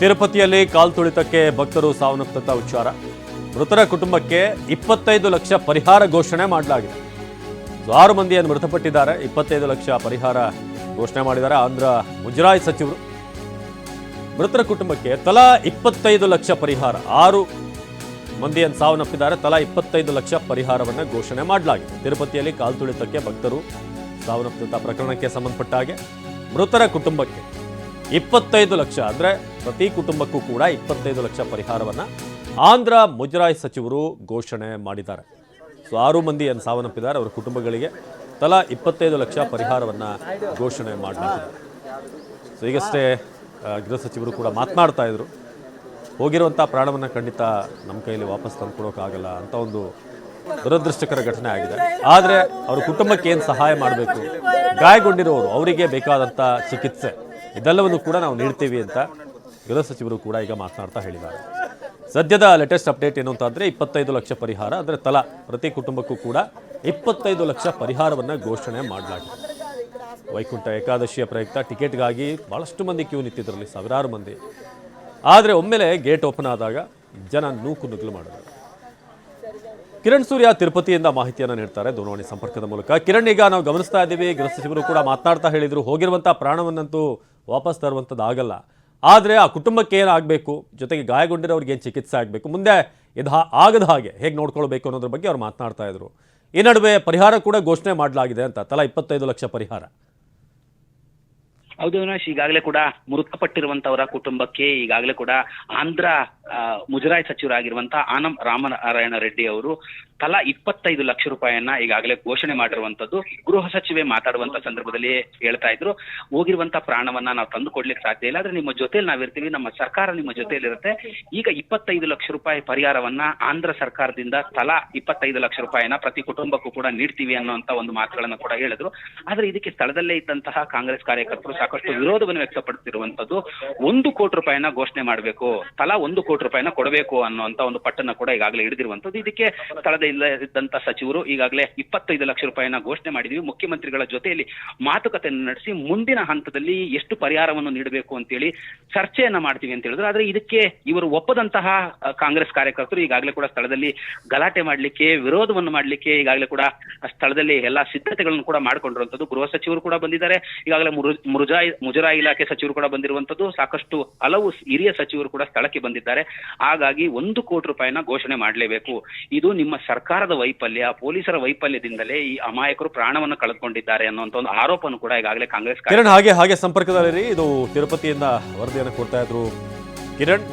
ತಿರುಪತಿಯಲ್ಲಿ ಕಾಲ್ ತುಳಿತಕ್ಕೆ ಭಕ್ತರು ಸಾವನ್ನಪ್ಪಿದ ವಿಚಾರ. ಮೃತರ ಕುಟುಂಬಕ್ಕೆ 25 ಲಕ್ಷ ಪರಿಹಾರ ಘೋಷಣೆ ಮಾಡಲಾಗಿದೆ. 6 ಮಂದಿಯನ್ನು ಮೃತಪಟ್ಟಿದ್ದಾರೆ. 25 ಲಕ್ಷ ಪರಿಹಾರ ಘೋಷಣೆ ಮಾಡಿದ್ದಾರೆ ಆಂಧ್ರ ಮುಜರಾಯಿ ಸಚಿವರು. ಮೃತರ ಕುಟುಂಬಕ್ಕೆ ತಲಾ 25 ಲಕ್ಷ ಪರಿಹಾರ, 6 ಮಂದಿಯನ್ನು ಸಾವನ್ನಪ್ಪಿದ್ದಾರೆ. ತಲಾ 25 ಲಕ್ಷ ಪರಿಹಾರವನ್ನು ಘೋಷಣೆ ಮಾಡಲಾಗಿದೆ. ತಿರುಪತಿಯಲ್ಲಿ ಕಾಲ್ ತುಳಿತಕ್ಕೆ ಭಕ್ತರು ಸಾವನ್ನಪ್ಪಿದ ಪ್ರಕರಣಕ್ಕೆ ಸಂಬಂಧಪಟ್ಟ ಹಾಗೆ ಮೃತರ ಕುಟುಂಬಕ್ಕೆ 25 ಲಕ್ಷ ಅಂದರೆ ಪ್ರತಿ ಕುಟುಂಬಕ್ಕೂ ಕೂಡ 25 ಲಕ್ಷ ಪರಿಹಾರವನ್ನು ಆಂಧ್ರ ಮುಜರಾಯಿ ಸಚಿವರು ಘೋಷಣೆ ಮಾಡಿದ್ದಾರೆ. 6 ಮಂದಿಯನ್ನು ಸಾವನ್ನಪ್ಪಿದ್ದಾರೆ. ಅವರ ಕುಟುಂಬಗಳಿಗೆ ತಲಾ 25 ಲಕ್ಷ ಪರಿಹಾರವನ್ನು ಘೋಷಣೆ ಮಾಡಲಾಗಿದೆ. ಈಗಷ್ಟೇ ಗೃಹ ಸಚಿವರು ಕೂಡ ಮಾತನಾಡ್ತಾ ಇದ್ರು, ಹೋಗಿರುವಂಥ ಪ್ರಾಣವನ್ನು ಖಂಡಿತ ನಮ್ಮ ಕೈಯಲ್ಲಿ ವಾಪಸ್ ತಂದುಕೊಡೋಕ್ಕಾಗಲ್ಲ ಅಂತ ಒಂದು ದುರದೃಷ್ಟಕರ ಘಟನೆ ಆಗಿದೆ. ಆದರೆ ಅವ್ರ ಕುಟುಂಬಕ್ಕೆ ಏನು ಸಹಾಯ ಮಾಡಬೇಕು, ಗಾಯಗೊಂಡಿರೋರು ಅವರಿಗೆ ಬೇಕಾದಂಥ ಚಿಕಿತ್ಸೆ ಇದೆಲ್ಲವನ್ನು ಕೂಡ ನಾವು ನೀಡ್ತೀವಿ ಅಂತ ಗೃಹ ಸಚಿವರು ಕೂಡ ಈಗ ಮಾತನಾಡ್ತಾ ಹೇಳಿದ್ದಾರೆ. ಸದ್ಯದ ಲೇಟೆಸ್ಟ್ ಅಪ್ಡೇಟ್ ಏನು ಅಂತಂದರೆ 25 ಲಕ್ಷ ಪರಿಹಾರ, ಅಂದರೆ ತಲಾ ಪ್ರತಿ ಕುಟುಂಬಕ್ಕೂ ಕೂಡ 25 ಲಕ್ಷ ಪರಿಹಾರವನ್ನು ಘೋಷಣೆ ಮಾಡಲಾಗಿದೆ. ವೈಕುಂಠ ಏಕಾದಶಿಯ ಪ್ರಯುಕ್ತ ಟಿಕೆಟ್ಗಾಗಿ ಭಾಳಷ್ಟು ಮಂದಿ ಕ್ಯೂ ನಿಂತಿದ್ರಲ್ಲಿ, ಸಾವಿರಾರು ಮಂದಿ. ಆದರೆ ಒಮ್ಮೆಲೆ ಗೇಟ್ ಓಪನ್ ಆದಾಗ ಜನ ನೂಕು ನುಗ್ಗಲು ಮಾಡಿದ್ರು. ಕಿರಣ್ ಸೂರ್ಯ ತಿರುಪತಿಯಿಂದ ಮಾಹಿತಿಯನ್ನು ನೀಡ್ತಾರೆ ದೂರವಾಣಿ ಸಂಪರ್ಕದ ಮೂಲಕ. ಕಿರಣ್, ಈಗ ನಾವು ಗಮನಿಸ್ತಾ ಇದ್ದೀವಿ, ಗೃಹ ಸಚಿವರು ಕೂಡ ಮಾತನಾಡ್ತಾ ಹೇಳಿದರು, ಹೋಗಿರುವಂಥ ಪ್ರಾಣವನ್ನಂತೂ ವಾಪಸ್ ತರುವಂಥದ್ದು ಆಗಲ್ಲ. ಆದರೆ ಆ ಕುಟುಂಬಕ್ಕೆ ಏನಾಗಬೇಕು, ಜೊತೆಗೆ ಗಾಯಗೊಂಡಿರೋರಿಗೆ ಏನು ಚಿಕಿತ್ಸೆ ಆಗಬೇಕು, ಮುಂದೆ ಇದು ಆಗದ ಹಾಗೆ ಹೇಗೆ ನೋಡ್ಕೊಳ್ಬೇಕು ಅನ್ನೋದ್ರ ಬಗ್ಗೆ ಅವ್ರು ಮಾತನಾಡ್ತಾ ಇದ್ರು. ಈ ನಡುವೆ ಪರಿಹಾರ ಕೂಡ ಘೋಷಣೆ ಮಾಡಲಾಗಿದೆ ಅಂತ, ತಲಾ 25 ಲಕ್ಷ ಪರಿಹಾರ. ಹೌದು ವಿನಾಶ್, ಈಗಾಗಲೇ ಕೂಡ ಮೃತಪಟ್ಟಿರುವಂತವರ ಕುಟುಂಬಕ್ಕೆ ಈಗಾಗಲೇ ಕೂಡ ಆಂಧ್ರ ಮುಜರಾಯಿ ಸಚಿವರಾಗಿರುವಂತಹ ಆನಂ ರಾಮನಾರಾಯಣ ರೆಡ್ಡಿ ಅವರು ತಲಾ 25 ಲಕ್ಷ ರೂಪಾಯಿಯನ್ನ ಈಗಾಗಲೇ ಘೋಷಣೆ ಮಾಡಿರುವಂತದ್ದು. ಗೃಹ ಸಚಿವೆ ಮಾತಾಡುವಂತ ಸಂದರ್ಭದಲ್ಲಿ ಹೇಳ್ತಾ ಇದ್ರು, ಹೋಗಿರುವಂತ ಪ್ರಾಣವನ್ನ ನಾವು ತಂದು ಕೊಡ್ಲಿಕ್ಕೆ ಸಾಧ್ಯ ಇಲ್ಲ, ಆದ್ರೆ ನಿಮ್ಮ ಜೊತೆಯಲ್ಲಿ ನಾವಿರ್ತೀವಿ, ನಮ್ಮ ಸರ್ಕಾರ ನಿಮ್ಮ ಜೊತೆಯಲ್ಲಿ ಇರುತ್ತೆ. ಈಗ 25 ಲಕ್ಷ ರೂಪಾಯಿ ಪರಿಹಾರವನ್ನ ಆಂಧ್ರ ಸರ್ಕಾರದಿಂದ ತಲಾ 25 ಲಕ್ಷ ರೂಪಾಯಿನ ಪ್ರತಿ ಕುಟುಂಬಕ್ಕೂ ಕೂಡ ನೀಡ್ತೀವಿ ಅನ್ನುವಂತ ಒಂದು ಮಾತುಗಳನ್ನ ಕೂಡ ಹೇಳಿದ್ರು. ಆದ್ರೆ ಇದಕ್ಕೆ ಸ್ಥಳದಲ್ಲೇ ಇದ್ದಂತಹ ಕಾಂಗ್ರೆಸ್ ಕಾರ್ಯಕರ್ತರು ಸಾಕಷ್ಟು ವಿರೋಧವನ್ನು ವ್ಯಕ್ತಪಡಿಸಿರುವಂತದ್ದು. 1 ಕೋಟಿ ರೂಪಾಯಿನ ಘೋಷಣೆ ಮಾಡಬೇಕು, ತಲಾ 1 ಕೋಟಿ ರೂಪಾಯಿನ ಕೊಡಬೇಕು ಅನ್ನುವಂತ ಒಂದು ಪಟ್ಟನ್ನ ಕೂಡ ಈಗಾಗಲೇ ಹಿಡಿದಿರುವಂತದ್ದು. ಇದಕ್ಕೆ ಸ್ಥಳದ ಇದ್ದಂತ ಸಚಿವರು ಈಗಾಗಲೇ 25 ಲಕ್ಷ ರೂಪಾಯಿನ ಘೋಷಣೆ ಮಾಡಿದೀವಿ, ಮುಖ್ಯಮಂತ್ರಿಗಳ ಜೊತೆಯಲ್ಲಿ ಮಾತುಕತೆಯನ್ನು ನಡೆಸಿ ಮುಂದಿನ ಹಂತದಲ್ಲಿ ಎಷ್ಟು ಪರಿಹಾರವನ್ನು ನೀಡಬೇಕು ಅಂತೇಳಿ ಚರ್ಚೆಯನ್ನ ಮಾಡ್ತೀವಿ ಅಂತ ಹೇಳಿದ್ರು. ಆದ್ರೆ ಇದಕ್ಕೆ ಇವರು ಒಪ್ಪದಂತಹ ಕಾಂಗ್ರೆಸ್ ಕಾರ್ಯಕರ್ತರು ಈಗಾಗಲೇ ಕೂಡ ಸ್ಥಳದಲ್ಲಿ ಗಲಾಟೆ ಮಾಡ್ಲಿಕ್ಕೆ, ವಿರೋಧವನ್ನು ಮಾಡ್ಲಿಕ್ಕೆ ಈಗಾಗಲೇ ಕೂಡ ಸ್ಥಳದಲ್ಲಿ ಎಲ್ಲಾ ಸಿದ್ಧತೆಗಳನ್ನು ಕೂಡ ಮಾಡ್ಕೊಂಡಿರುವಂತದ್ದು. ಗೃಹ ಸಚಿವರು ಕೂಡ ಬಂದಿದ್ದಾರೆ, ಈಗಾಗಲೇ ಮುಜರಾಯಿ ಇಲಾಖೆ ಸಚಿವರು ಕೂಡ ಬಂದಿರುವಂತದ್ದು, ಸಾಕಷ್ಟು ಹಲವು ಹಿರಿಯ ಸಚಿವರು ಕೂಡ ಸ್ಥಳಕ್ಕೆ ಬಂದಿದ್ದಾರೆ. ಹಾಗಾಗಿ 1 ಕೋಟಿ ರೂಪಾಯಿನ ಘೋಷಣೆ ಮಾಡಲೇಬೇಕು. ಇದು ನಿಮ್ಮ ಸರ್ಕಾರದ ವೈಫಲ್ಯ, ಪೊಲೀಸರ ವೈಫಲ್ಯದಿಂದಲೇ ಈ ಅಮಾಯಕರು ಪ್ರಾಣವನ್ನು ಕಳೆದುಕೊಂಡಿದ್ದಾರೆ ಅನ್ನುವಂತ ಒಂದು ಆರೋಪವನ್ನು ಕೂಡ ಈಗಾಗಲೇ ಕಾಂಗ್ರೆಸ್ ಹಾಗೆ ಸಂಪರ್ಕದಲ್ಲಿ ಇದು ತಿರುಪತಿಯಿಂದ ವರದಿಯನ್ನು ಕೊಡ್ತಾ ಇದ್ರು ಕಿರಣ್.